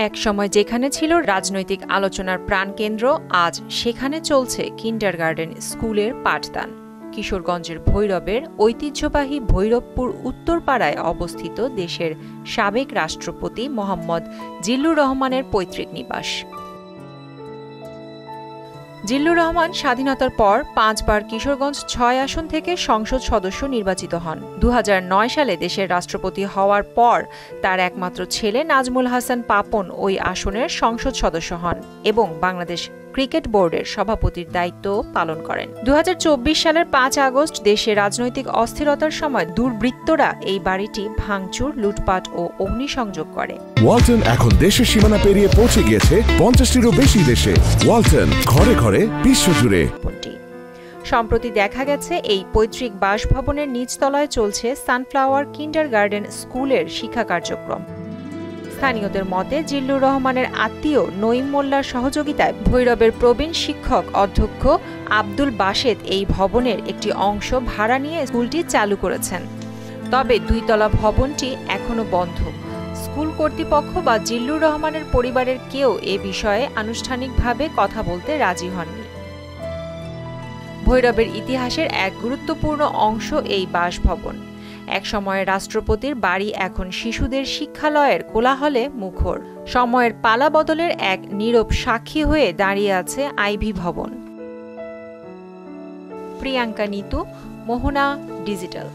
এক সময় যেখানে ছিল রাজনৈতিক আলোচনার প্রাণকেন্দ্র, আজ সেখানে চলছে কিন্ডারগার্টেন স্কুলের পাঠদান। কিশোরগঞ্জের ভৈরবের ঐতিহ্যবাহী ভৈরবপুর উত্তরপাড়ায় অবস্থিত দেশের সাবেক রাষ্ট্রপতি মোহাম্মদ জিল্লুর রহমানের পৈতৃক নিবাস। জিল্লুর রহমান স্বাধীনতার পর 5 বার কিশোরগঞ্জ 6 আসন থেকে সংসদ সদস্য নির্বাচিত হন। 2009 সালে দেশের রাষ্ট্রপতি হওয়ার পর তার একমাত্র ছেলে নাজমুল হাসান পাপন ওই আসনের সংসদ সদস্য হন এবং বাংলাদেশ ক্রিকেট বোর্ডের সভাপতির দায়িত্ব পালন করেন। 2024 সালের 5 আগস্ট দেশে রাজনৈতিক অস্থিরতার সময় দুর্বৃত্তরা এই বাড়িটি ভাঙচুর, লুটপাট ও অগ্নিসংযোগ করে। ওয়ালটন এখন দেশের সীমানা পেরিয়ে পৌঁছে গিয়েছে 50টিরও বেশি দেশে। ওয়ালটন, ঘরে ঘরে, বিশ্বজুড়ে। সম্প্রতি দেখা গেছে এই পৈতৃক বাসভবনের নিচতলায় চলছে সানফ্লাওয়ার কিন্ডারগার্টেন স্কুলের শিক্ষা কার্যক্রম। স্থানীয়দের মতে জিল্লুর রহমানের আত্মীয় নঈম মোল্লার সহযোগিতায় ভৈরবের প্রবীণ শিক্ষক অধ্যক্ষ আব্দুল বাসেত এই ভবনের একটি অংশ ভাড়া নিয়ে স্কুলটি চালু করেছেন। তবে 2 তলা ভবনটি এখনো বন্ধ। স্কুল কর্তৃপক্ষ বা জিল্লুর রহমানের পরিবারের কেউ এ বিষয়ে আনুষ্ঠানিকভাবে কথা বলতে রাজি হননি। ভৈরবের ইতিহাসের এক গুরুত্বপূর্ণ অংশ এই বাসভবন। এক সময় রাষ্ট্রপতির বাড়ি এখন শিশুদের শিক্ষালয়ের কোলাহলে মুখর। সময়ের পালা বদলের এক নীরব সাক্ষী হয়ে দাঁড়িয়ে আছে আইভি ভবন। প্রিয়াঙ্কা নিতু, মোহনা ডিজিটাল।